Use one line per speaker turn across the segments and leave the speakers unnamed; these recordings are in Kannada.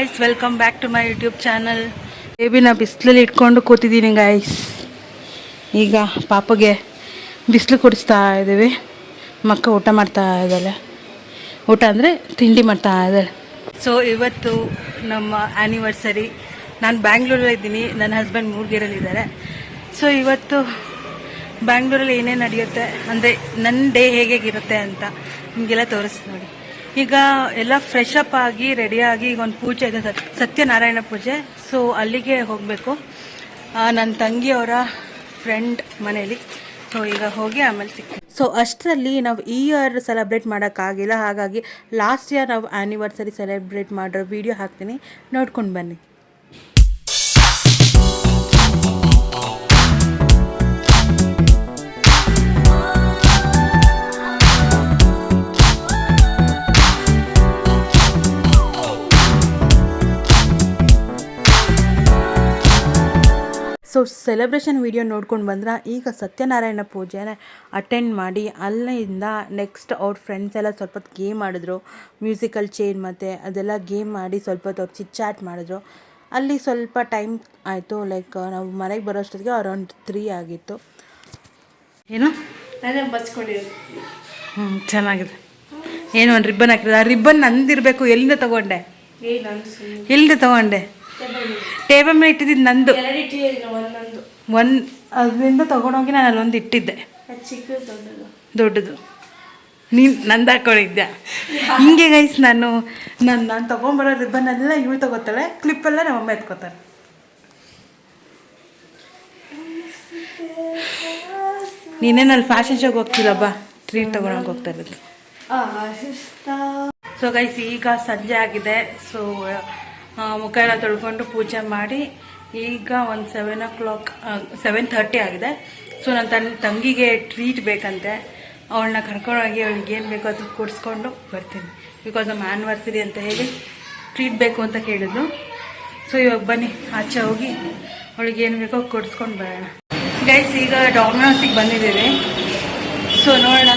Guys, welcome back to my YouTube channel. ಬೇಬಿನ ಬಿಸಿಲಲ್ಲಿ ಇಟ್ಕೊಂಡು ಕೂತಿದ್ದೀನಿ ಗಾಯ್ಸ್. ಈಗ ಪಾಪಗೆ ಬಿಸಿಲು ಕುಡಿಸ್ತಾ ಇದ್ದೀವಿ. ಮಕ್ಕ ಊಟ ಮಾಡ್ತಾ ಇದ್ದಾಳೆ. ಊಟ ಅಂದರೆ ತಿಂಡಿ ಮಾಡ್ತಾ ಇದ್ದಾಳೆ. ಸೊ ಇವತ್ತು ನಮ್ಮ ಆ್ಯನಿವರ್ಸರಿ. ನಾನು ಬ್ಯಾಂಗ್ಳೂರಲ್ಲಿದ್ದೀನಿ, ನನ್ನ ಹಸ್ಬೆಂಡ್ ಮೂರ್ಗೇರಲ್ಲಿದ್ದಾರೆ. ಸೊ ಇವತ್ತು ಬ್ಯಾಂಗ್ಳೂರಲ್ಲಿ ಏನೇನು ನಡೆಯುತ್ತೆ ಅಂದರೆ ನನ್ನ ಡೇ ಹೇಗಿರುತ್ತೆ ಅಂತ ನಿಮಗೆಲ್ಲ ತೋರಿಸ್ತೀನಿ ನೋಡಿ. ಈಗ ಎಲ್ಲ ಫ್ರೆಶ್ ಅಪ್ ಆಗಿ ರೆಡಿಯಾಗಿ ಈಗ ಒಂದು ಪೂಜೆ ಇದೆ, ಸತ್ಯನಾರಾಯಣ ಪೂಜೆ. ಸೊ ಅಲ್ಲಿಗೆ ಹೋಗಬೇಕು, ನನ್ನ ತಂಗಿಯವರ ಫ್ರೆಂಡ್ ಮನೇಲಿ. ಸೊ ಈಗ ಹೋಗಿ ಆಮೇಲೆ ಸಿಗ್ತೀವಿ. ಸೊ ಅಷ್ಟರಲ್ಲಿ ನಾವು ಈ ಇಯರ್ ಸೆಲೆಬ್ರೇಟ್ ಮಾಡೋಕ್ಕಾಗಿಲ್ಲ, ಹಾಗಾಗಿ ಲಾಸ್ಟ್ ಇಯರ್ ನಾವು ಆ್ಯನಿವರ್ಸರಿ ಸೆಲೆಬ್ರೇಟ್ ಮಾಡಿರೋ ವಿಡಿಯೋ ಹಾಕ್ತೀನಿ, ನೋಡ್ಕೊಂಡು ಬನ್ನಿ. ಸೊ ಸೆಲೆಬ್ರೇಷನ್ ವಿಡಿಯೋ ನೋಡ್ಕೊಂಡು ಬಂದ್ರೆ ಈಗ ಸತ್ಯನಾರಾಯಣ ಪೂಜೆನ ಅಟೆಂಡ್ ಮಾಡಿ ಅಲ್ಲಿಂದ ನೆಕ್ಸ್ಟ್ ಅವ್ರ ಫ್ರೆಂಡ್ಸ್ ಎಲ್ಲ ಸ್ವಲ್ಪ ಹೊತ್ತು ಗೇಮ್ ಆಡಿದ್ರು, ಮ್ಯೂಸಿಕಲ್ ಚೇರ್ ಮತ್ತು ಅದೆಲ್ಲ ಗೇಮ್ ಮಾಡಿ ಸ್ವಲ್ಪ ಹೊತ್ತು ಅವ್ರು ಚಿಟ್ ಚಾಟ್ ಮಾಡಿದ್ರು. ಅಲ್ಲಿ ಸ್ವಲ್ಪ ಟೈಮ್ ಆಯಿತು, ಲೈಕ್ ನಾವು ಮನೆಗೆ ಬರೋಷ್ಟೊತ್ತಿಗೆ ಅರೌಂಡ್ 3 ಆಗಿತ್ತು. ಏನು
ನಾನೇ ಬಚ್ಕೊಂಡಿದ್ದೆ.
ಚೆನ್ನಾಗಿದೆ. ಏನು ಒಂದು ರಿಬ್ಬನ್ ಹಾಕಿರೋದು, ಆ ರಿಬ್ಬನ್ ನಂದಿರಬೇಕು. ಎಲ್ಲಿಂದ ತೊಗೊಂಡೆ? ಟೇಬಲ್ ಮೇಲೆ ಇಟ್ಟಿದ್ದು ನಂದು. ಒಂದು ಅದರಿಂದ ತೊಗೊಂಡೋಗಿ ನಾನು ಅಲ್ಲೊಂದು ಇಟ್ಟಿದ್ದೆ, ದೊಡ್ಡದು. ನೀನು ನಂದು ಹಾಕೊಂಡಿದ್ದೆ. ಹಿಂಗೆ ಗೈಸ್, ನಾನು ತೊಗೊಂಬರೋ ರಿಬ್ಬನ್ನೆಲ್ಲ ಇವಳು ತೊಗೋತಾಳೆ, ಕ್ಲಿಪ್ಪೆಲ್ಲ ನಮ್ಮಮ್ಮ ಎತ್ಕೋತಾರೆ. ನೀನೇನಲ್ಲಿ ಫ್ಯಾಷನ್ ಶೋಗೆ ಹೋಗ್ತಿಲ್ಲಬ್ಬ, ಟ್ರೀಟ್ ತೊಗೊಳಕ್ಕೆ ಹೋಗ್ತಾ ಇರೋದು. ಸೊ ಗೈಸ್, ಈಗ ಸಂಜೆ ಆಗಿದೆ. ಸೊ ಮುಖ ಎಲ್ಲ ತೊಳ್ಕೊಂಡು ಪೂಜೆ ಮಾಡಿ ಈಗ ಒಂದು 7:30 ಆಗಿದೆ. ಸೊ ನನ್ನ ತಂಗಿಗೆ ಟ್ರೀಟ್ ಬೇಕಂತೆ, ಅವಳನ್ನ ಕರ್ಕೊಂಡೋಗಿ ಅವಳಿಗೆ ಏನು ಬೇಕೋ ಅದು ಕೊಡಿಸ್ಕೊಂಡು ಬರ್ತೀನಿ. ಬಿಕಾಸ್ ನಮ್ಮ ಆ್ಯನಿವರ್ಸರಿ ಅಂತ ಹೇಳಿ ಟ್ರೀಟ್ ಬೇಕು ಅಂತ ಕೇಳಿದ್ರು. ಸೊ ಇವಾಗ ಬನ್ನಿ ಆಚೆ ಹೋಗಿ ಅವಳಿಗೆ ಏನು ಬೇಕೋ ಕೊಡಿಸ್ಕೊಂಡು ಬರೋಣ. ಗೈಸ್, ಈಗ ಡಾಮಿನೋಸಿಗೆ ಬಂದಿದ್ದೀವಿ. ಸೊ ನೋಡೋಣ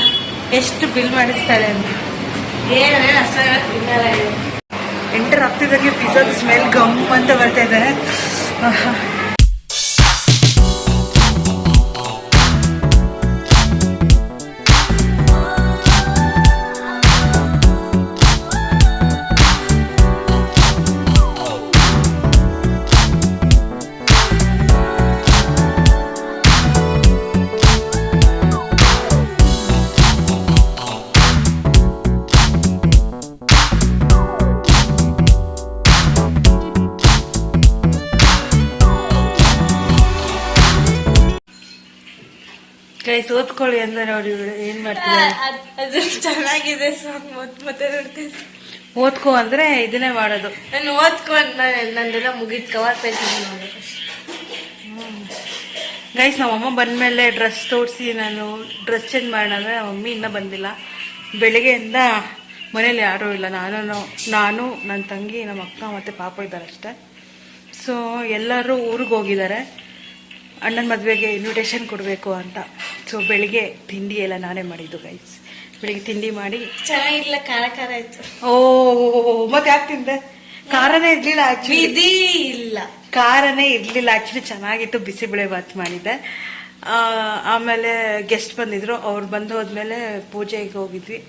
ಎಷ್ಟು ಬಿಲ್ ಮಾಡಿಸ್ತಾಳೆ ಅಂತ. ಎಂಟರ್ ಆಗ್ತಿದ್ದಾಗೆ ಪಿಜ್ಜಾದ ಸ್ಮೆಲ್ ಗಮ್ ಅಂತ ಬರ್ತಾ ಇದ್ದಾರೆ. ಗೈಸ್, ಓದ್ಕೊಳ್ಳಿ ಅಂದ್ರೆ ನೋಡಿ ಏನ್ ಮಾಡ್ತಿದ್ದಾರೆ.
ಅದು ಚೆನ್ನಾಗಿದೆ, ಮತ್ತೆ ನೋಡ್ತೀನಿ.
ಓದ್ಕೋ ಅಂದ್ರೆ ಇದನ್ನೇ ಮಾಡೋದು.
ನಾನು ಓದ್ಕೊಂಡು ನಂದೆಲ್ಲ ಮುಗಿದ್ ಕವರ್ ಪೇಜ್ ನೋಡಿ.
ಗೈಸ್, ನಮ್ಮಮ್ಮ ಬಂದ್ಮೇಲೆ ಡ್ರೆಸ್ ತೋರಿಸಿ ನಾನು ಡ್ರೆಸ್ ಚೇಂಜ್ ಮಾಡೋಣ ಅಂದ್ರೆ ಮಮ್ಮಿ ಇನ್ನೂ ಬಂದಿಲ್ಲ. ಬೆಳಿಗ್ಗೆಯಿಂದ ಮನೇಲಿ ಯಾರೂ ಇಲ್ಲ, ನಾನು ನನ್ನ ತಂಗಿ, ನಮ್ಮ ಅಕ್ಕ ಮತ್ತು ಪಾಪ ಇದ್ದಾರೆ ಅಷ್ಟೇ. ಸೊ ಎಲ್ಲರೂ ಊರಿಗೆ ಹೋಗಿದ್ದಾರೆ, ಅಣ್ಣನ ಮದುವೆಗೆ ಇನ್ವಿಟೇಷನ್ ಕೊಡಬೇಕು ಅಂತ. ಸೊ ಬೆಳಿಗ್ಗೆ ತಿಂಡಿ ಎಲ್ಲ ನಾನೇ ಮಾಡಿದ್ದು ಗೈಸ್. ಬೆಳಿಗ್ಗೆ ತಿಂಡಿ ಮಾಡಿ
ಚೆನ್ನಾಗಿಲ್ಲ, ಖಾರ ಖಾರ ಆಯ್ತು.
ಮತ್ತೆ ಯಾಕೆ ತಿಂದೆ? ಖಾರನೇ ಇರ್ಲಿಲ್ಲ
ಆಕ್ಚುಲಿ. ಇಲ್ಲ,
ಖಾರನೇ ಇರ್ಲಿಲ್ಲ ಆಕ್ಚುಲಿ. ಚೆನ್ನಾಗಿತ್ತು. ಬಿಸಿಬೇಳೆ ಬಾತ್ ಮಾಡಿದ್ದೆ. ಆಮೇಲೆ ಗೆಸ್ಟ್ ಬಂದಿದ್ರು, ಅವ್ರು ಬಂದು ಹೋದ್ಮೇಲೆ ಪೂಜೆಗೆ ಹೋಗಿದ್ವಿ.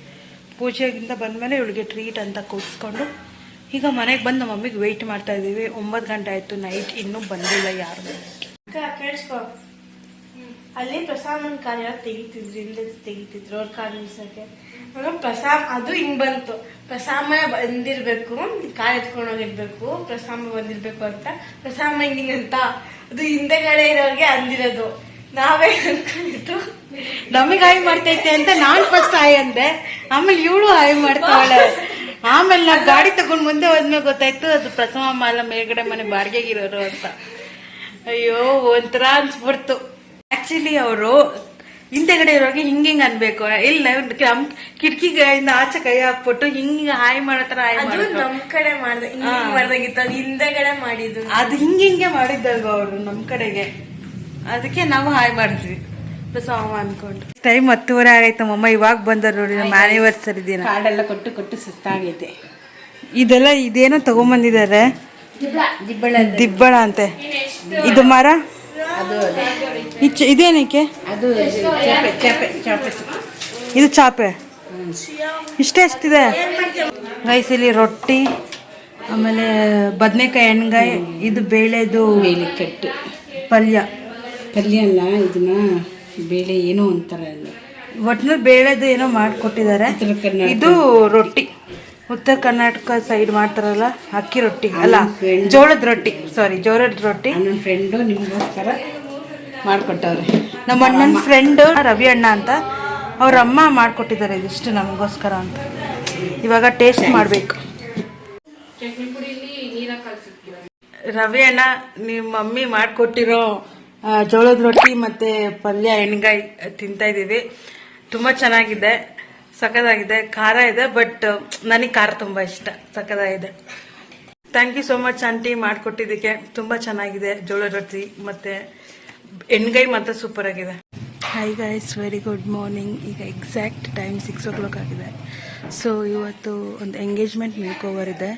ಪೂಜೆಗಿಂದ ಬಂದ್ಮೇಲೆ ಇವಳಿಗೆ ಟ್ರೀಟ್ ಅಂತ ಕೂರಿಸ್ಕೊಂಡು ಈಗ ಮನೆಗೆ ಬಂದು ನಮ್ಮ ಮಮ್ಮಿಗೆ ವೆಯ್ಟ್ ಮಾಡ್ತಾ ಇದ್ದೀವಿ. 9 ಗಂಟೆ ಆಯ್ತು ನೈಟ್, ಇನ್ನೂ ಬಂದಿಲ್ಲ ಯಾರು.
ಅಲ್ಲಿ ಪ್ರಸಾದ್ ಕಾರ್ಯ ತೆಗಿತಿದ್ರು ಅವ್ರ ಕಾರ್ ನಿಲ್ಸಕ್ಕೆ. ಪ್ರಸಾದ್ ಅದು ಹಿಂಗ್ ಬಂತು, ಪ್ರಸಾಮ ಬಂದಿರ್ಬೇಕು, ಕಾರ್ ಎತ್ಕೊಂಡು ಹೋಗಿರ್ಬೇಕು, ಪ್ರಸಾಮ ಬಂದಿರ್ಬೇಕು ಅಂತ. ಪ್ರಸಾಮ ಹಿಂಗಿಂಗಂತ ಅದು ಹಿಂದೆಗಡೆ ಇರೋರಿಗೆ ಅಂದಿರೋದು. ನಾವೇ ಅನ್ಕೊಂಡಿದ್ದು
ನಮಗೆ ಹಾಯ್ ಮಾಡ್ತೈತೆ ಅಂತ ನಾನು ಫಸ್ಟ್ ಹಾಯ್ ಅಂದೆ, ಆಮೇಲೆ ಇವಳು ಹಾಯ್ ಮಾಡ್ತಾಳೆ. ಆಮೇಲೆ ನಾವು ಗಾಡಿ ತಗೊಂಡ್ ಮುಂದೆ ಹೋದ್ಮೇಲೆ ಗೊತ್ತಾಯ್ತು ಅದು ಪ್ರಸವಮ್ಮ ಅಲ್ಲ, ಮೇಲ್ಗಡೆ ಮನೆ ಬಾಡಿಗೆಗಿರೋರು ಅಂತ. ಅಯ್ಯೋ, ಒಂಥರ ಅನ್ಸ್ಬಿಡ್ತು. ಆಕ್ಚುಲಿ ಅವರು ಹಿಂದೆಗಡೆ ಇರೋರಿಗೆ ಹಿಂಗಿಂಗ್ ಅನ್ಬೇಕು, ಇಲ್ಲ ಕಿಟಕಿಯಿಂದ ಆಚೆ ಕೈ ಹಾಕ್ಬಿಟ್ಟು ಹಿಂಗ ಹಾಯ್ ಮಾಡತ್ರ ಹಾಯ್ ಮಾಡೋದು.
ನಮ್ ಕಡೆ ಮಾಡ್ದಾಗಿತ್ತು, ಅದು ಹಿಂದೆಗಡೆ ಮಾಡಿದ್ದು.
ಅದು ಹಿಂಗೆ ಮಾಡಿದ್ದಲ್ವ ಅವರು ನಮ್ ಕಡೆಗೆ, ಅದಕ್ಕೆ ನಾವು ಹಾಯ್ ಮಾಡಿದ್ವಿ ಪ್ರಸವ ಅನ್ಕೊಂಡು. ಟೈಮ್ 10:30 ಆಗೈತೆ. ನಮ್ಮಮ್ಮ ಇವಾಗ ಬಂದರು ನೋಡಿ, ನಮ್ಮ ಆನಿವರ್ಸರಿ ದಿನ.
ಕಾರ್ಡೆಲ್ಲ ಕೊಟ್ಟು ಸುಸ್ತಾಗೈತೆ.
ಇದೆಲ್ಲ ಇದೇನೋ ತಗೊಂಬಂದಿದ್ದಾರೆ, ದಿಬ್ಬಳ ಅಂತೆ. ಇದು ಮರ ಇದೇನಕ್ಕೆ? ಇದು ಚಾಪೆ. ಇಷ್ಟೇ ಎಷ್ಟಿದೆ ಗೈಸ್? ಇಲ್ಲಿ ರೊಟ್ಟಿ, ಆಮೇಲೆ ಬದನೆಕಾಯಿ ಎಣ್ಗಾಯಿ, ಇದು ಬೇಳೆದು
ಕಟ್ಟು
ಪಲ್ಯ
ಅಲ್ಲ, ಇದನ್ನ ಬೇಳೆ ಏನೋ ಅಂತಾರೆ,
ಒಟ್ಟಿನಲ್ಲಿ ಬೇಳೆದು ಏನೋ ಮಾಡಿಕೊಟ್ಟಿದ್ದಾರೆ. ಇದು ರೊಟ್ಟಿ, ಉತ್ತರ ಕರ್ನಾಟಕ ಸೈಡ್ ಮಾಡ್ತಾರಲ್ಲ, ಅಕ್ಕಿ ರೊಟ್ಟಿ ಅಲ್ಲ, ಜೋಳದ ರೊಟ್ಟಿ. ಜೋಳದ ರೊಟ್ಟಿ.
ನನ್ನ ಫ್ರೆಂಡು ನಿಮಗೋಸ್ಕರ ಮಾಡಿಕೊಟ್ಟವ್ರೆ.
ನಮ್ಮ ಅಣ್ಣನ ಫ್ರೆಂಡು ರವಿ ಅಣ್ಣ ಅಂತ, ಅವ್ರ ಅಮ್ಮ ಮಾಡಿಕೊಟ್ಟಿದ್ದಾರೆ ಇದಿಷ್ಟು ನಮಗೋಸ್ಕರ ಅಂತ. ಇವಾಗ ಟೇಸ್ಟ್ ಮಾಡಬೇಕು. ರವಿ ಅಣ್ಣ, ನಿಮ್ಮ ಮಮ್ಮಿ ಮಾಡಿಕೊಟ್ಟಿರೋ ಜೋಳದ ರೊಟ್ಟಿ ಮತ್ತು ಪಲ್ಯ ಎಣ್ಗಾಯಿ ತಿಂತಾ ಇದ್ದೀವಿ. ತುಂಬ ಚೆನ್ನಾಗಿದೆ, ಸಖತ್ತಾಗಿದೆ. ಖಾರ ಇದೆ, ಬಟ್ ನನಗೆ ಖಾರ ತುಂಬ ಇಷ್ಟ. ಸಖತ್ತಾಗಿದೆ. Thank you so much aunty ಮಾಡಿಕೊಟ್ಟಿದ್ದಕ್ಕೆ. ತುಂಬ ಚೆನ್ನಾಗಿದೆ ಜೋಳದ ರೊಟ್ಟಿ ಮತ್ತು ಎಣ್ಗಾಯಿ ಮಾತ್ರ ಸೂಪರ್ ಆಗಿದೆ. Hi guys, very good morning. ಈಗ ಎಕ್ಸಾಕ್ಟ್ ಟೈಮ್ 6 o'clock ಆಗಿದೆ. ಸೊ ಇವತ್ತು ಒಂದು ಎಂಗೇಜ್ಮೆಂಟ್ ಮೇಕ್ ಓವರ್ ಇದೆ.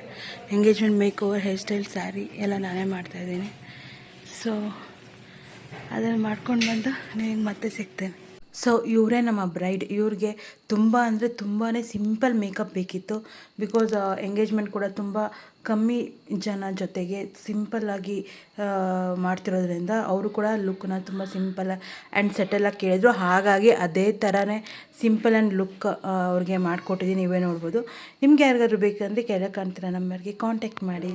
Engagement makeover, hairstyle, sari ಎಲ್ಲ ನಾನೇ ಮಾಡ್ತಾಯಿದ್ದೀನಿ. ಸೊ ಅದನ್ನು ಮಾಡ್ಕೊಂಡು ಬಂದು ನಿಮಗೆ ಮತ್ತೆ ಸಿಗ್ತೇನೆ. ಸೊ ಇವರೇ ನಮ್ಮ ಬ್ರೈಡ್. ಇವ್ರಿಗೆ ತುಂಬ ಅಂದರೆ ತುಂಬಾ ಸಿಂಪಲ್ ಮೇಕಪ್ ಬೇಕಿತ್ತು. ಬಿಕಾಸ್ ಎಂಗೇಜ್ಮೆಂಟ್ ಕೂಡ ತುಂಬ ಕಮ್ಮಿ ಜನ ಜೊತೆಗೆ ಸಿಂಪಲ್ಲಾಗಿ ಮಾಡ್ತಿರೋದ್ರಿಂದ ಅವರು ಕೂಡ ಲುಕ್ನ ತುಂಬ ಸಿಂಪಲ್ ಆ್ಯಂಡ್ ಸೆಟೆಲಾಗಿ ಕೇಳಿದ್ರು. ಹಾಗಾಗಿ ಅದೇ ಥರನೇ ಸಿಂಪಲ್ ಆ್ಯಂಡ್ ಲುಕ್ ಅವ್ರಿಗೆ ಮಾಡಿಕೊಟ್ಟಿದ್ದೀನಿ. ನೀವೇ ನೋಡ್ಬೋದು. ನಿಮ್ಗೆ ಯಾರಿಗಾದ್ರು ಬೇಕಂದರೆ ಕೆಳಗೆ ಕಾಣ್ತೀರ ನಂಬರ್ಗೆ ಕಾಂಟ್ಯಾಕ್ಟ್ ಮಾಡಿ.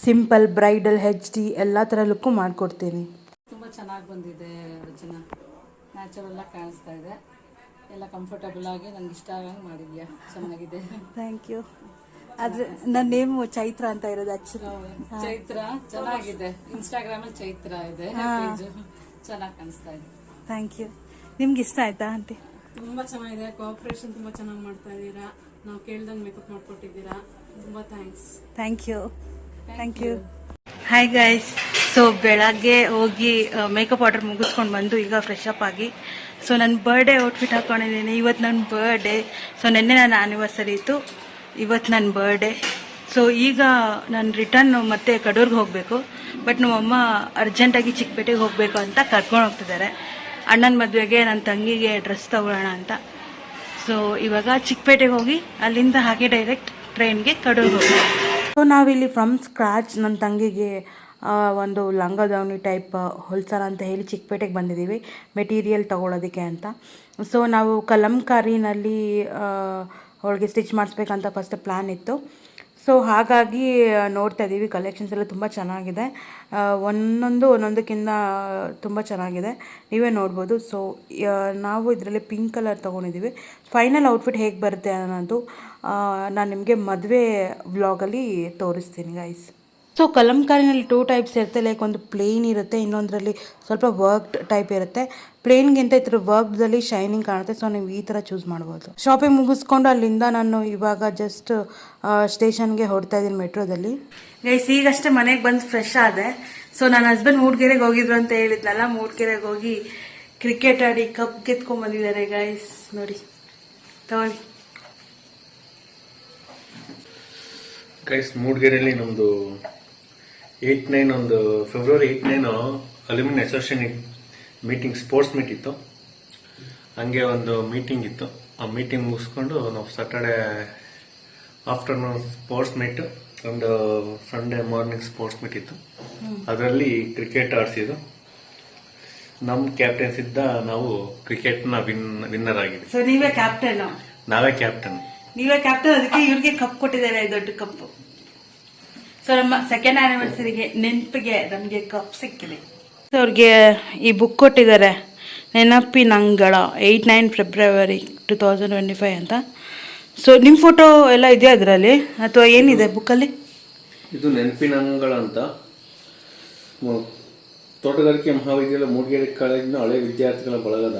ಸಿಂಪಲ್, ಬ್ರೈಡಲ್, HD ಎಲ್ಲ ಥರ ಲುಕ್ಕು ಮಾಡಿಕೊಡ್ತೀನಿ.
ತುಂಬ ಚೆನ್ನಾಗಿ ಬಂದಿದೆ ರಚನಾ, ನ್ಯಾಚುರಲ್ಲಾಗಿ ಕಾಣಿಸ್ತಾ ಇದೆ. ಎಲ್ಲ ಕಂಫರ್ಟಬಲ್ ಆಗಿ ನಂಗೆ ಇಷ್ಟ ಆಗಂಗೆ ಮಾಡಿದ್ಯಾ, ಚೆನ್ನಾಗಿದೆ.
Thank you. ಆದರೆ ನನ್ನ ನೇಮು ಚೈತ್ರ ಅಂತ ಇರೋದು ಆ್ಯಕ್ಚುಲಿ.
ಚೈತ್ರ ಚೆನ್ನಾಗಿದೆ, ಇನ್ಸ್ಟಾಗ್ರಾಮಲ್ಲಿ ಚೈತ್ರ ಇದೆ, ಚೆನ್ನಾಗಿ ಕಾಣಿಸ್ತಾ ಇದೆ.
Thank you. ನಿಮ್ಗೆ ಇಷ್ಟ ಆಯ್ತಾ ಆಂಟಿ?
ತುಂಬ ಚೆನ್ನಾಗಿದೆ. ಕೋಆಪರೇಷನ್ ತುಂಬ ಚೆನ್ನಾಗಿ ಮಾಡ್ತಾ ಇದ್ದೀರಾ. ನಾವು ಕೇಳ್ದಂಗೆ ಮೇಕಪ್ ಮಾಡಿಕೊಟ್ಟಿದ್ದೀರಾ. ತುಂಬ thanks.
Thank you. Thank you. Hi guys. So ಬೆಳಗ್ಗೆ ಹೋಗಿ ಮೇಕಪ್ ಆರ್ಡರ್ ಮುಗಿಸ್ಕೊಂಡು ಬಂದು ಈಗ ಫ್ರೆಶ್ ಅಪ್ ಆಗಿ, ಸೊ ನನ್ನ ಬರ್ಡೇ ಔಟ್ಫಿಟ್ ಹಾಕ್ಕೊಂಡಿದ್ದೀನಿ. ಇವತ್ತು ನನ್ನ ಬರ್ಡೇ. ಸೊ ನೆನ್ನೆ ನನ್ನ ಆ್ಯನಿವರ್ಸರಿ ಇತ್ತು, ಇವತ್ತು ನನ್ನ ಬರ್ಡೇ. ಸೊ ಈಗ ನಾನು ರಿಟರ್ನ್ ಮತ್ತೆ ಕಡೂರ್ಗೆ ಹೋಗಬೇಕು. ಬಟ್ ನಮ್ಮಮ್ಮ ಅರ್ಜೆಂಟಾಗಿ ಚಿಕ್ಕಪೇಟೆಗೆ ಹೋಗಬೇಕು ಅಂತ ಕರ್ಕೊಂಡು ಹೋಗ್ತಿದ್ದಾರೆ. ಅಣ್ಣನ ಮದುವೆಗೆ ನನ್ನ ತಂಗಿಗೆ ಡ್ರೆಸ್ ತಗೊಳ್ಳೋಣ ಅಂತ. ಸೊ ಇವಾಗ ಚಿಕ್ಕಪೇಟೆಗೆ ಹೋಗಿ ಅಲ್ಲಿಂದ ಹಾಗೆ ಡೈರೆಕ್ಟ್ ಟ್ರೈನ್ಗೆ ಕಡೂರ್ಗೆ ಹೋಗ್ತೀವಿ. ಸೊ ನಾವಿಲ್ಲಿ ಫ್ರಮ್ ಸ್ಕ್ರಾಚ್ ನನ್ನ ತಂಗಿಗೆ ಒಂದು ಲಂಗ ದಾವಣಿ ಟೈಪ್ ಹೊಲ್ಸರ ಅಂತ ಹೇಳಿ ಚಿಕ್ಕಪೇಟೆಗೆ ಬಂದಿದ್ದೀವಿ ಮೆಟೀರಿಯಲ್ ತೊಗೊಳೋದಕ್ಕೆ ಅಂತ. ಸೊ ನಾವು ಕಲಂಕಾರಿನಲ್ಲಿ ಅವಳಿಗೆ ಸ್ಟಿಚ್ ಮಾಡಿಸ್ಬೇಕಂತ ಫಸ್ಟ್ ಪ್ಲ್ಯಾನ್ ಇತ್ತು. ಸೊ ಹಾಗಾಗಿ ನೋಡ್ತಾ ಇದ್ದೀವಿ. ಕಲೆಕ್ಷನ್ಸ್ ಎಲ್ಲ ತುಂಬ ಚೆನ್ನಾಗಿದೆ, ಒಂದೊಂದಕ್ಕಿಂತ ತುಂಬ ಚೆನ್ನಾಗಿದೆ, ನೀವೇ ನೋಡ್ಬೋದು. ಸೊ ನಾವು ಇದರಲ್ಲಿ ಪಿಂಕ್ ಕಲರ್ ತೊಗೊಂಡಿದ್ದೀವಿ. ಫೈನಲ್ ಔಟ್ಫಿಟ್ ಹೇಗೆ ಬರುತ್ತೆ ಅನ್ನೋದು ನಾನು ನಿಮಗೆ ಮದುವೆ ವ್ಲಾಗಲ್ಲಿ ತೋರಿಸ್ತೀನಿ ಗೈಸ್. ಸೊ ಕಲಂಕಾರಿನಲ್ಲಿ 2 ಟೈಪ್ಸ್ ಇರುತ್ತೆ. ಲೈಕ್ ಒಂದು ಪ್ಲೇನ್ ಇರುತ್ತೆ, ಇನ್ನೊಂದರಲ್ಲಿ ಸ್ವಲ್ಪ ವರ್ಕ್ಡ್ ಟೈಪ್ ಇರುತ್ತೆ. ಪ್ಲೇನ್ಗಿಂತ ಈ ಥರ ವರ್ಕ್ದಲ್ಲಿ ಶೈನಿಂಗ್ ಕಾಣುತ್ತೆ. ಸೊ ನೀವು ಈ ಥರ ಚೂಸ್ ಮಾಡ್ಬೋದು. ಶಾಪಿಂಗ್ ಮುಗಿಸ್ಕೊಂಡು ಅಲ್ಲಿಂದ ನಾನು ಇವಾಗ ಜಸ್ಟ್ ಸ್ಟೇಷನ್ಗೆ ಹೊರಡ್ತಾ ಇದ್ದೀನಿ ಮೆಟ್ರೋದಲ್ಲಿ. ಗೈಸ್ ಈಗಷ್ಟೇ ಮನೆಗೆ ಬಂದು ಫ್ರೆಶ್ ಆದೆ. ಸೊ ನನ್ನ ಹಸ್ಬೆಂಡ್ ಮೂಡಿಗೆರೆಗೆ ಹೋಗಿದ್ರು ಅಂತ ಹೇಳಿದ್ನಲ್ಲ, ಮೂಡಿಗೆರೆಗೆ ಹೋಗಿ ಕ್ರಿಕೆಟ್ ಆಡಿ ಕಪ್ ಗೆದ್ಕೊಂಡ್ಬಂದಿದ್ದಾರೆ ಗೈಸ್. ನೋಡಿ ತಗೊಳ್ಳಿ
ಗೈಸ್. ಮೂಡಿಗೆರೆಯಲ್ಲಿ ನಮ್ಮದು 8-9 ಒಂದು February 8-9 alumni association meeting, sports meet ಇತ್ತು. ಹಂಗೆ ಒಂದು ಮೀಟಿಂಗ್ ಇತ್ತು. ಆ ಮೀಟಿಂಗ್ ಮುಗಿಸ್ಕೊಂಡು ನಾವು ಸ್ಯಾಟರ್ಡೆ ಆಫ್ಟರ್ನೂನ್ ಸ್ಪೋರ್ಟ್ಸ್ ಮೀಟ್, ಒಂದು ಸಂಡೇ ಮಾರ್ನಿಂಗ್ ಸ್ಪೋರ್ಟ್ಸ್ ಮೀಟ್ ಇತ್ತು. ಅದರಲ್ಲಿ ಕ್ರಿಕೆಟ್ ಆಡಿಸಿದ್ದು. ನಮ್ಮ ಕ್ಯಾಪ್ಟನ್ಸ್ ಇದ್ದ ನಾವು ಕ್ರಿಕೆಟ್ನ ವಿನ್ನರ್ ಆಗಿದ್ವಿ.
ಸೊ ನೀವೇ ಕ್ಯಾಪ್ಟನ್?
ನಾವೇ ಕ್ಯಾಪ್ಟನ್.
ನೀವೇ ಕ್ಯಾಪ್ಟನ್, ಅದಕ್ಕೆ ಇವ್ರಿಗೆ ಕಪ್ ಕೊಟ್ಟಿದ್ದಾರೆ, ದೊಡ್ಡ ಕಪ್. ಸೊ ನಮ್ಮ ಸೆಕೆಂಡ್ ಆ್ಯನಿವರ್ಸರಿಗೆ ನೆನಪಿಗೆ ನಮಗೆ ಕಪ್ ಸಿಕ್ಕಿದೆ. ಸೊ ಅವ್ರಿಗೆ ಈ ಬುಕ್ ಕೊಟ್ಟಿದ್ದಾರೆ, ನೆನಪಿನಂಗಳ 8-9 ಫೆಬ್ರವರಿ 2025 ಅಂತ. ಸೊ ನಿಮ್ಮ ಫೋಟೋ ಎಲ್ಲ ಇದೆಯಾ ಅದರಲ್ಲಿ, ಅಥವಾ ಏನಿದೆ ಬುಕ್ಕಲ್ಲಿ?
ಇದು ನೆನಪಿನಂಗಳ ಅಂತ ತೋಟಗಾರಿಕೆ ಮಹಾವಿದ್ಯಾಲಯ ಮೂಡಿಗೆರೆ ಕಾಲೇಜಿನ ಹಳೆ ವಿದ್ಯಾರ್ಥಿಗಳ ಬಳಗದ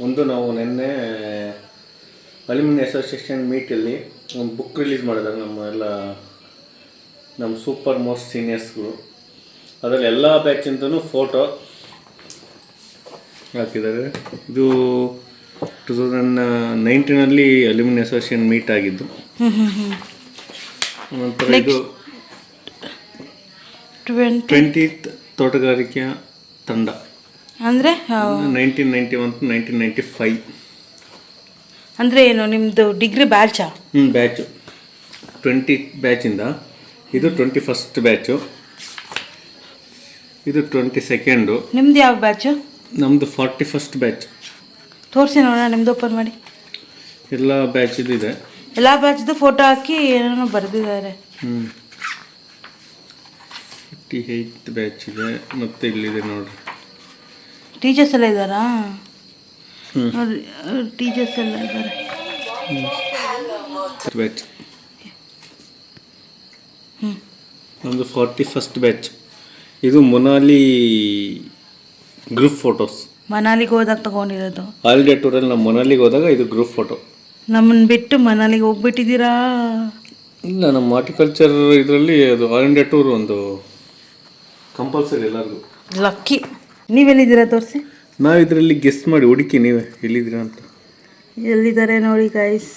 ಒಂದು ನಾವು ನಿನ್ನೆ ಅಲ್ಯೂಮಿನಿ ಅಸೋಸಿಯೇಷನ್ ಮೀಟಲ್ಲಿ ಒಂದು ಬುಕ್ ರಿಲೀಸ್ ಮಾಡಿದ್ದಾರೆ. ನಮ್ಮ ಸೂಪರ್ ಮೋಸ್ಟ್ ಸೀನಿಯರ್ಸ್ಗಳು. ಅದರಲ್ಲಿ ಎಲ್ಲ ಬ್ಯಾಚಿಂದನೂ ಫೋಟೋ ಹಾಕಿದ್ದಾರೆ. ಇದು 2019 ಅಲ್ಯೂಮಿನಿ ಅಸೋಸಿಯೇಷನ್ ಮೀಟ್ ಆಗಿದ್ದು. ನಂತರ ಇದು 20th ತೋಟಗಾರಿಕೆಯ ತಂಡ
ಅಂದರೆ
1991 to 1995.
ಅಂದರೆ ಏನು ನಿಮ್ಮದು ಡಿಗ್ರಿ ಬ್ಯಾಚಾ?
ಬ್ಯಾಚು 20 ಬ್ಯಾಚಿಂದ ಇದು 21st ಬ್ಯಾಚು, ಇದು 22nd.
ನಿಮ್ದು ಯಾವ ಬ್ಯಾಚು?
ನಮ್ಮದು 41st ಬ್ಯಾಚ್.
ತೋರಿಸಿ ನೋಡೋಣ, ನಿಮ್ದು ಓಪನ್ ಮಾಡಿ.
ಎಲ್ಲ ಬ್ಯಾಚಿದು ಇದೆ.
ಎಲ್ಲ ಬ್ಯಾಚ್ದು ಫೋಟೋ ಹಾಕಿ ಏನೇನೋ ಬರೆದಿದ್ದಾರೆ.
58th ಬ್ಯಾಚ್ ಇದೆ, ಮತ್ತು ಇಲ್ಲಿದೆ ನೋಡ್ರಿ.
ಟೀಚರ್ಸ್ ಎಲ್ಲ ಇದ್ದಾರಾ? ನೋಡ್ರಿ, ಟೀಚರ್ಸ್ ಎಲ್ಲ ಇದ್ದಾರೆ.
ಬ್ಯಾಚ್ ನಮ್ಮದು 41st ಬ್ಯಾಚ್. ಇದು ಮೊನಾಲಿ ಗ್ರೂಪ್ ಫೋಟೋಸ್.
ಮನಾಲಿಗೆ ಹೋದಾಗ ತಗೊಂಡಿರೋದು.
ಹಾಲಿಡೇ ಟೂರಲ್ಲಿ ನಾವು ಮೊನಾಲಿಗೆ ಹೋದಾಗ ಇದು ಗ್ರೂಪ್ ಫೋಟೋ.
ನಮ್ಮನ್ನು ಬಿಟ್ಟು ಮನಾಲಿಗೆ ಹೋಗ್ಬಿಟ್ಟಿದ್ದೀರಾ?
ಇಲ್ಲ, ನಮ್ಮ ಹಾರ್ಟಿಕಲ್ಚರ್ ಇದರಲ್ಲಿ ಅದು ಆಲ್ ಇಂಡಿಯಾ ಟೂರ್ ಒಂದು ಕಂಪಲ್ಸರಿ ಎಲ್ಲರಿಗೂ.
ಲಕ್ಕಿ. ನೀವೆಲ್ಲಿದ್ದೀರಾ ತೋರಿಸಿ.
ನಾವು ಇದರಲ್ಲಿ ಗೆಸ್ಟ್ ಮಾಡಿ ಹುಡುಕಿ ನೀವೇ ಎಲ್ಲಿದ್ದೀರಾ ಅಂತ.
ಎಲ್ಲಿದ್ದಾರೆ ನೋಡಿ ಗೈಸ್.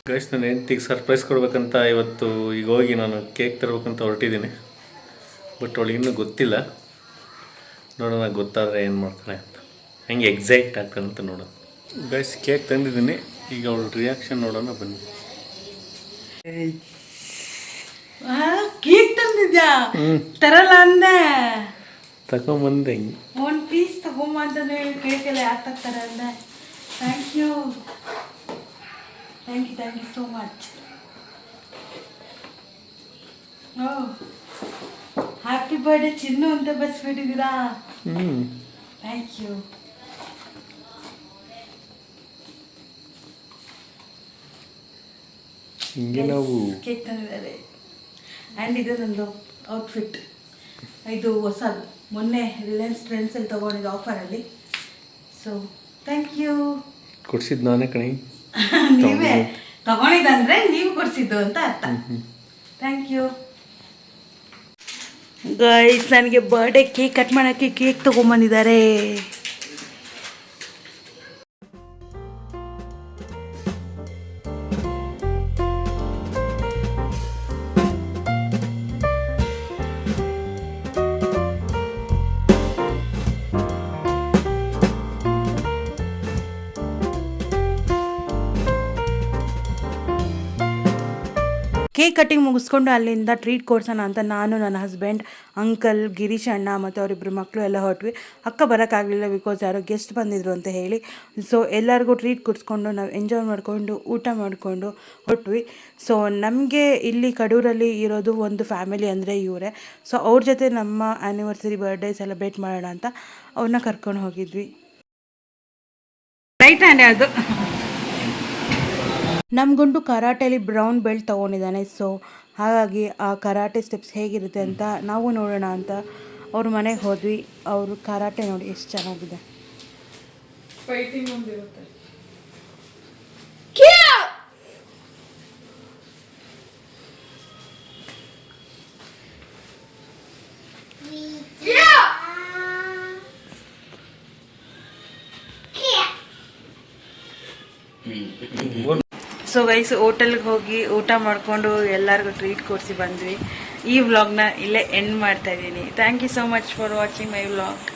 ಗೈಸ್, ನಾನು ಹೆಂಡ್ತಿಗೆ ಸರ್ಪ್ರೈಸ್ ಕೊಡ್ಬೇಕಂತ ಇವತ್ತು ಈಗ ಹೋಗಿ ನಾನು ಕೇಕ್ ತರಬೇಕಂತ ಹೊರಟಿದ್ದೀನಿ. ಬಟ್ ಅವಳಿಗೆ ಇನ್ನೂ ಗೊತ್ತಿಲ್ಲ. ನೋಡೋಣ, ಗೊತ್ತಾದರೆ ಏನು ಮಾಡ್ತಾಳೆ ಅಂತ. ಹೆಂಗೆ ಎಕ್ಸೈಟ್ ಆಗ್ತಾನೆ ಅಂತ ನೋಡೋಣ. ಗೈಸ್, ಕೇಕ್ ತಂದಿದ್ದೀನಿ, ಈಗ ಅವಳ ರಿಯಾಕ್ಷನ್ ನೋಡೋಣ ಬನ್ನಿ.
ಕೇಕ್ ತಂದಿದ್ಯಾ? ತರಲ್ಲ ಅಂದೆ.
ತಗೊಂಬಂದೆ ಹೆಂಗೆ
ಒಂದು ಪೀಸ್ ತಗೊಂಬಂತಾನೆ. ಕೇಕ್ ಎಲ್ಲ ಯಾಕೆ ತಗ್ತಾರೆ ಅಂದೆ. Thank you so much. Happy birthday Chinnu ಅಂತ ಬಸ್ಬಿಟ್ಟಿದ್ದೀರಾ. Thank you.
ಹಿಂಗೆ ನಾವು
ಕೇಕ್ ತಂದಿದ್ದಾರೆ. ಆ್ಯಂಡ್ ಇದು ನಂದು ಔಟ್ಫಿಟ್. ಇದು ಹೊಸದು, ಮೊನ್ನೆ ರಿಲಯನ್ಸ್ ಟ್ರೆಂಡ್ಸಲ್ಲಿ ತೊಗೊಂಡಿದ್ದು ಆಫರಲ್ಲಿ. So thank you.
ಕೊಡ್ಸಿದ್ದು ನಾನೇ ಕಣಿ.
ನೀವೇ ತಗೊಂಡಿದ್ದಂದ್ರೆ ನೀವು ಕೊಡಿಸಿದ್ದು ಅಂತ ಅರ್ಥ. Thank you guys. ನನಗೆ ಬರ್ಡೇ ಕೇಕ್ ಕಟ್ ಮಾಡೋಕ್ಕೆ ಕೇಕ್ ತೊಗೊಂಬಂದಿದ್ದಾರೆ. ಕೇಕ್ ಕಟ್ಟಿಂಗ್ ಮುಗಿಸ್ಕೊಂಡು ಅಲ್ಲಿಂದ ಟ್ರೀಟ್ ಕೊಡ್ಸೋಣ ಅಂತ ನಾನು, ನನ್ನ ಹಸ್ಬೆಂಡ್, ಅಂಕಲ್, ಗಿರೀಶ್ ಅಣ್ಣ ಮತ್ತು ಅವರಿಬ್ಬರು ಮಕ್ಕಳು ಎಲ್ಲ ಹೊರಟ್ವಿ. ಅಕ್ಕ ಬರೋಕ್ಕಾಗಲಿಲ್ಲ, ಬಿಕಾಸ್ ಯಾರೋ ಗೆಸ್ಟ್ ಬಂದಿದ್ರು ಅಂತ ಹೇಳಿ. ಸೊ ಎಲ್ಲರಿಗೂ ಟ್ರೀಟ್ ಕೊಡಿಸ್ಕೊಂಡು ನಾವು ಎಂಜಾಯ್ ಮಾಡಿಕೊಂಡು ಊಟ ಮಾಡಿಕೊಂಡು ಹೊರಟ್ವಿ. ಸೊ ನಮಗೆ ಇಲ್ಲಿ ಕಡೂರಲ್ಲಿ ಇರೋದು ಒಂದು ಫ್ಯಾಮಿಲಿ ಅಂದರೆ ಇವರೇ. ಸೊ ಅವ್ರ ಜೊತೆ ನಮ್ಮ ಆ್ಯನಿವರ್ಸರಿ ಬರ್ಡೇ ಸೆಲೆಬ್ರೇಟ್ ಮಾಡೋಣ ಅಂತ ಅವ್ರನ್ನ ಕರ್ಕೊಂಡು ಹೋಗಿದ್ವಿ. ರೈಟ್ ಹ್ಯಾಂಡ್ ಅದು. ನಮ್ಮ ಗುಂಡು ಕರಾಟೆಯಲ್ಲಿ ಬ್ರೌನ್ ಬೆಲ್ಟ್ ತೊಗೊಂಡಿದ್ದಾನೆ. ಸೊ ಹಾಗಾಗಿ ಆ ಕರಾಟೆ ಸ್ಟೆಪ್ಸ್ ಹೇಗಿರುತ್ತೆ ಅಂತ ನಾವು ನೋಡೋಣ ಅಂತ ಅವ್ರ ಮನೆಗೆ ಹೋದ್ವಿ. ಅವರು ಕರಾಟೆ ನೋಡಿ ಎಷ್ಟು ಚೆನ್ನಾಗಿದೆ.
ಫೈಟಿಂಗ್ ಒಂದಿರುತ್ತೆ.
ಸೊ ಗೈಸ್, ಹೋಟೆಲ್ಗೆ ಹೋಗಿ ಊಟ ಮಾಡಿಕೊಂಡು ಎಲ್ಲರಿಗೂ ಟ್ರೀಟ್ ಕೊಡಿಸಿ ಬಂದ್ವಿ. ಈ ವ್ಲಾಗ್ನ ಇಲ್ಲೇ ಎಂಡ್ ಮಾಡ್ತಾ ಇದ್ದೀನಿ. Thank you so much for watching my vlog.